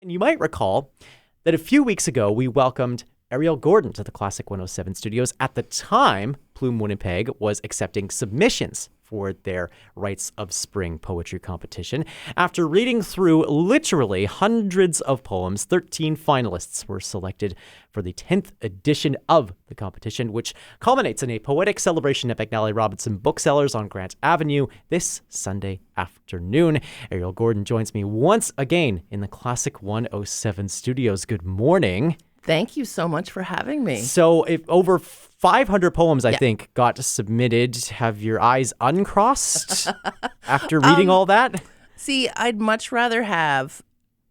And you might recall that a few weeks ago, we welcomed Ariel Gordon to the Classic 107 studios. At the time, Plume Winnipeg was accepting submissions for their Rites of Spring poetry competition. After reading through literally hundreds of poems, 13 finalists were selected for the 10th edition of the competition, which culminates in a poetic celebration at McNally Robinson Booksellers on Grant Avenue this Sunday afternoon. Ariel Gordon joins me once again in the Classic 107 studios. Good morning. Thank you so much for having me. So if over 500 poems, I think, got submitted, have your eyes uncrossed after reading all that? See, I'd much rather have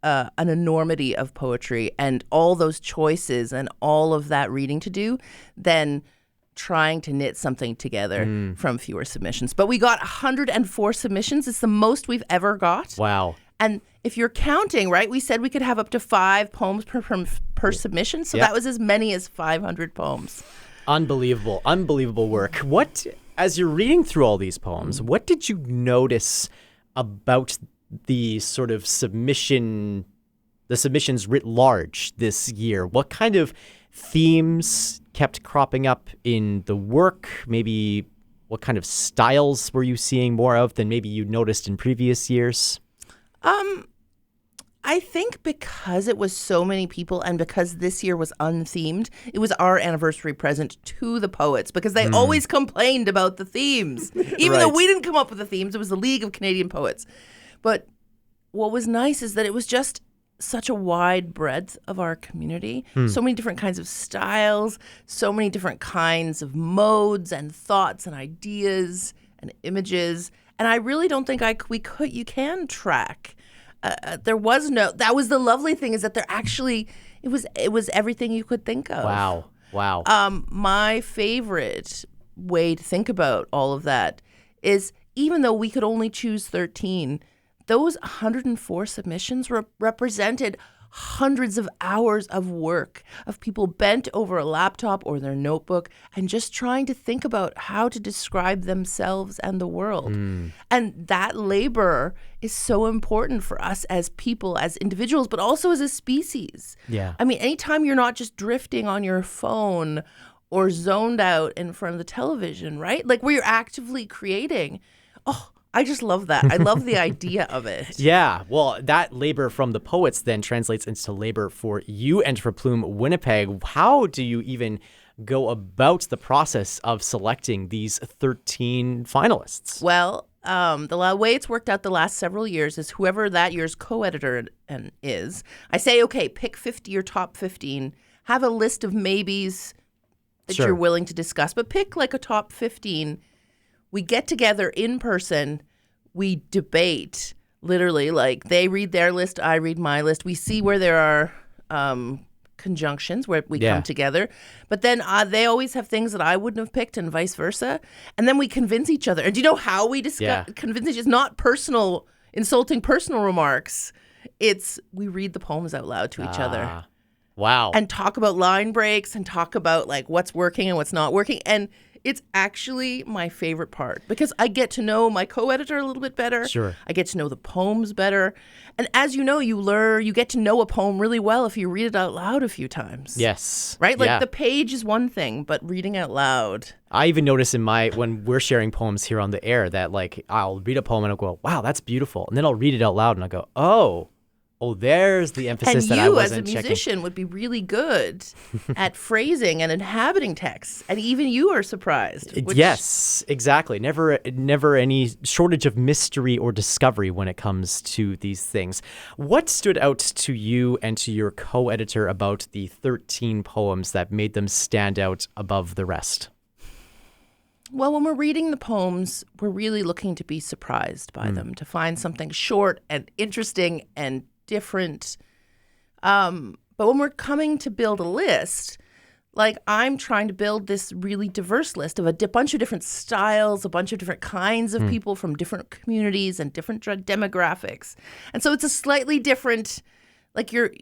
an enormity of poetry and all those choices and all of that reading to do than trying to knit something together from fewer submissions. But we got 104 submissions. It's the most we've ever got. Wow. And if you're counting, right, we said we could have up to 5 poems per submission. So that was as many as 500 poems. Unbelievable work. What, as you're reading through all these poems, what did you notice about the sort of submissions writ large this year? What kind of themes kept cropping up in the work? Maybe what kind of styles were you seeing more of than maybe you noticed in previous years? I think because it was so many people and because this year was unthemed, it was our anniversary present to the poets because they always complained about the themes. Even though we didn't come up with the themes, it was the League of Canadian Poets. But what was nice is that it was just such a wide breadth of our community. So many different kinds of styles, so many different kinds of modes and thoughts and ideas and images. And I really don't think you can track. That was the lovely thing is that there actually, it was everything you could think of. Wow. My favorite way to think about all of that is even though we could only choose 13, those 104 submissions represented hundreds of hours of work of people bent over a laptop or their notebook and just trying to think about how to describe themselves and the world. And that labor is so important for us as people, as individuals, but also as a species. Yeah. I mean, anytime you're not just drifting on your phone or zoned out in front of the television, right? Like where you're actively creating. Oh, I just love that. I love the idea of it. Yeah. Well, that labor from the poets then translates into labor for you and for Plume Winnipeg. How do you even go about the process of selecting these 13 finalists? Well, the way it's worked out the last several years is whoever that year's co-editor is, I say, okay, pick 50 or top 15, have a list of maybes that you're willing to discuss, but pick like a top 15. We get together in person, we debate, literally, like they read their list, I read my list. We see where there are conjunctions where we come together. But then they always have things that I wouldn't have picked and vice versa. And then we convince each other. And do you know how we convince each other? It's not insulting personal remarks. It's we read the poems out loud to each other. Wow. And talk about line breaks and talk about like what's working and what's not working. And it's actually my favorite part because I get to know my co-editor a little bit better. Sure. I get to know the poems better. And as you know, you get to know a poem really well if you read it out loud a few times. Yes. Right? Like the page is one thing, but reading out loud. I even notice when we're sharing poems here on the air that like I'll read a poem and I'll go, wow, that's beautiful. And then I'll read it out loud and I'll go, oh, there's the emphasis that I wasn't checking. And you, as a musician, would be really good at phrasing and inhabiting texts. And even you are surprised. Yes, exactly. Never any shortage of mystery or discovery when it comes to these things. What stood out to you and to your co-editor about the 13 poems that made them stand out above the rest? Well, when we're reading the poems, we're really looking to be surprised by them, to find something short and interesting and different. But when we're coming to build a list, like I'm trying to build this really diverse list of a bunch of different styles, a bunch of different kinds of people from different communities and different demographics. And so it's a slightly different, like you're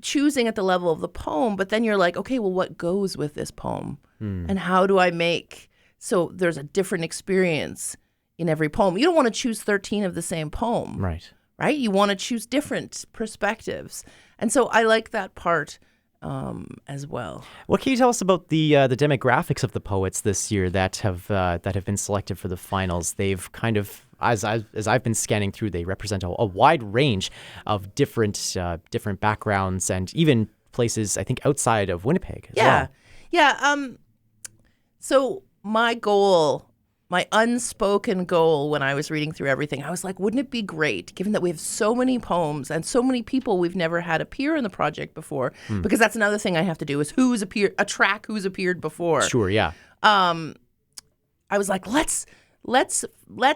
choosing at the level of the poem, but then you're like, okay, well, what goes with this poem? And how do I make so there's a different experience in every poem? You don't want to choose 13 of the same poem. Right. right? You want to choose different perspectives. And so I like that part as well. What can you tell us about the demographics of the poets this year that have been selected for the finals? They've kind of, as I've been scanning through, they represent a wide range of different backgrounds and even places, I think, outside of Winnipeg as well. Yeah. So my unspoken goal when I was reading through everything, I was like, wouldn't it be great, given that we have so many poems and so many people we've never had appear in the project before, because that's another thing I have to do is who's appeared before. Sure, yeah. I was like, let's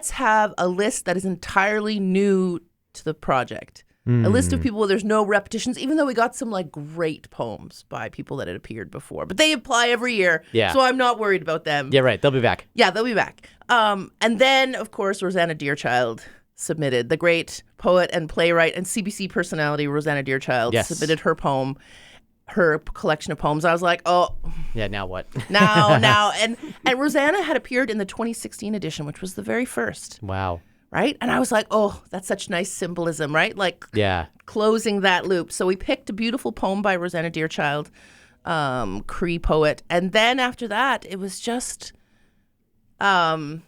have a list that is entirely new to the project. A list of people where there's no repetitions, even though we got some like great poems by people that had appeared before. But they apply every year, so I'm not worried about them. Yeah, right. They'll be back. Yeah, they'll be back. And then, of course, Rosanna Deerchild submitted. The great poet and playwright and CBC personality Rosanna Deerchild submitted her poem, her collection of poems. I was like, oh. Yeah, now what? now. And Rosanna had appeared in the 2016 edition, which was the very first. Wow. Right? And I was like, oh, that's such nice symbolism, right? Like closing that loop. So we picked a beautiful poem by Rosanna Deerchild, Cree poet. And then after that, it was just some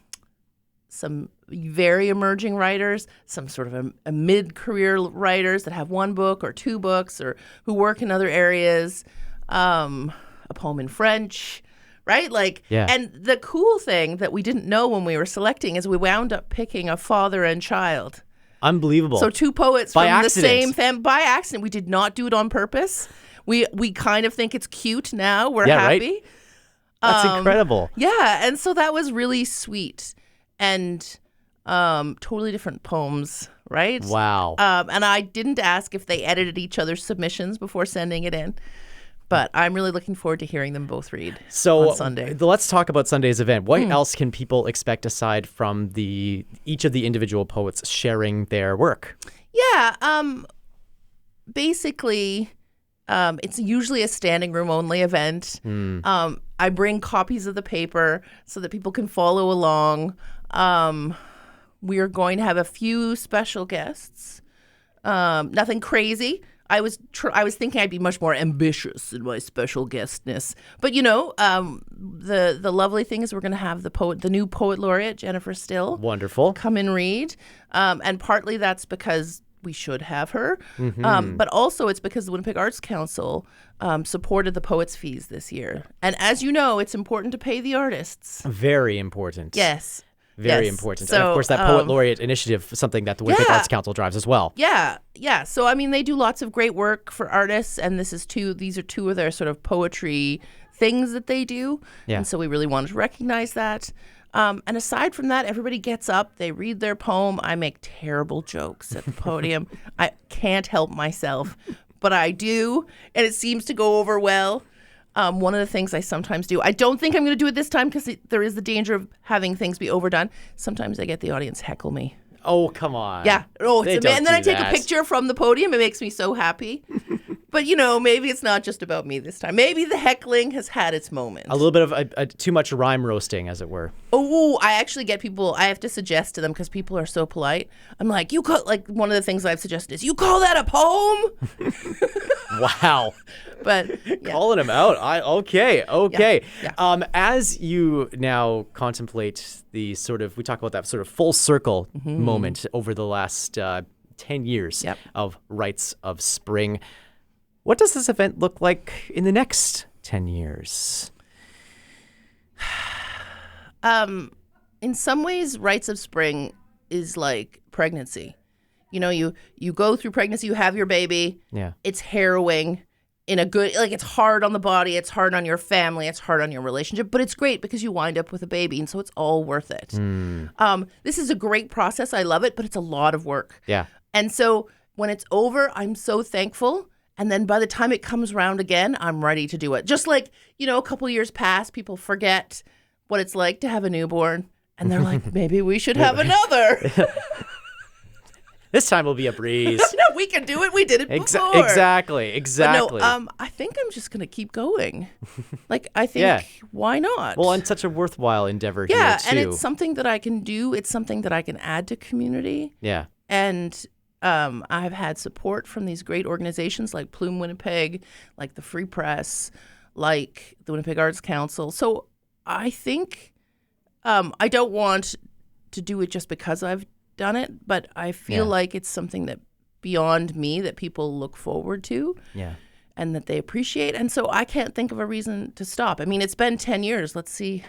very emerging writers, some sort of a mid-career writers that have one book or two books or who work in other areas, a poem in French. Right? And the cool thing that we didn't know when we were selecting is we wound up picking a father and child. Unbelievable. So two poets by from accident. the same family. By accident. We did not do it on purpose. We kind of think it's cute now. We're happy. Right? That's incredible. Yeah. And so that was really sweet. And totally different poems, right? Wow. And I didn't ask if they edited each other's submissions before sending it in. But I'm really looking forward to hearing them both read on Sunday. Let's talk about Sunday's event. What else can people expect aside from each of the individual poets sharing their work? Yeah. Basically, it's usually a standing room only event. I bring copies of the paper so that people can follow along. We are going to have a few special guests. Nothing crazy. I was thinking I'd be much more ambitious in my special guestness, but the lovely thing is we're going to have the new poet laureate Jennifer Still, wonderful, come and read, and partly that's because we should have her, but also it's because the Winnipeg Arts Council supported the poets' fees this year, and as you know, it's important to pay the artists. Very important. Yes. Very important. So, and of course, that Poet Laureate initiative is something that the Winnipeg Arts Council drives as well. Yeah. So, I mean, they do lots of great work for artists, and these are two of their sort of poetry things that they do. Yeah. And so we really wanted to recognize that. And aside from that, everybody gets up, they read their poem. I make terrible jokes at the podium. I can't help myself, but I do, and it seems to go over well. One of the things I sometimes do, I don't think I'm going to do it this time because there is the danger of having things be overdone. Sometimes I get the audience heckle me. Oh, come on. Yeah. And then I take a picture from the podium. It makes me so happy. But, maybe it's not just about me this time. Maybe the heckling has had its moment. A little bit of too much rhyme roasting, as it were. Oh, I actually get people, I have to suggest to them because people are so polite. I'm like, one of the things I've suggested is, you call that a poem? Wow. But calling him out. Okay. Yeah. As you now contemplate we talk about that sort of full circle moment over the last 10 years of Rites of Spring. What does this event look like in the next 10 years? In some ways, Rites of Spring is like pregnancy. You go through pregnancy, you have your baby. Yeah. It's harrowing in a good, it's hard on the body, it's hard on your family, it's hard on your relationship, but it's great because you wind up with a baby, and so it's all worth it. This is a great process. I love it, but it's a lot of work. Yeah. And so when it's over, I'm so thankful. And then by the time it comes around again, I'm ready to do it. Just like, a couple years pass, people forget what it's like to have a newborn. And they're like, maybe we should have another. This time will be a breeze. No, we can do it. We did it before. Exactly. But no, I think I'm just going to keep going. Why not? Well, and such a worthwhile endeavor here, too. Yeah, and it's something that I can do. It's something that I can add to community. Yeah. And I've had support from these great organizations like Plume Winnipeg, like the Free Press, like the Winnipeg Arts Council. So I think I don't want to do it just because I've done it, but I feel like it's something that beyond me that people look forward to. Yeah. And that they appreciate. And so I can't think of a reason to stop. I mean, it's been 10 years. Let's see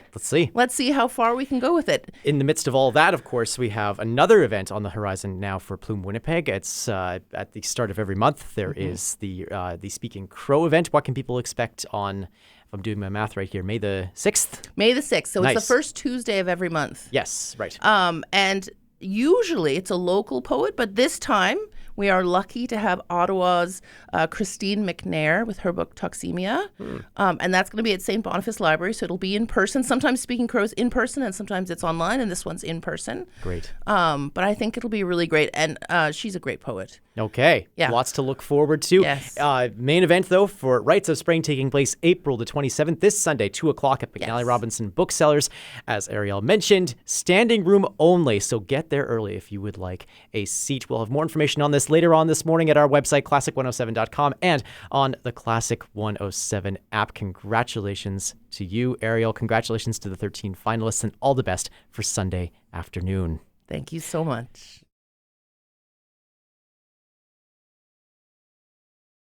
how far we can go with it. In the midst of all that, of course, we have another event on the horizon now for Plume Winnipeg. It's at the start of every month. There is the Speaking Crow event. What can people expect on, if I'm doing my math right here, May the 6th? May the 6th. So Nice. it's the first Tuesday of every month. Yes, right. And usually it's a local poet, but this time we are lucky to have Ottawa's Christine McNair with her book Toxemia. And that's going to be at St. Boniface Library, so it'll be in person. Sometimes Speaking Crow's in person, and sometimes it's online, and this one's in person. Great. But I think it'll be really great, and she's a great poet. Okay. Yeah. Lots to look forward to. Yes. Main event, though, for Rites of Spring taking place April the 27th, this Sunday, 2 o'clock at McNally Robinson Booksellers. As Ariel mentioned, standing room only, so get there early if you would like a seat. We'll have more information on this later on this morning at our website, classic107.com, and on the Classic 107 app. Congratulations to you, Ariel. Congratulations to the 13 finalists, and all the best for Sunday afternoon. Thank you so much.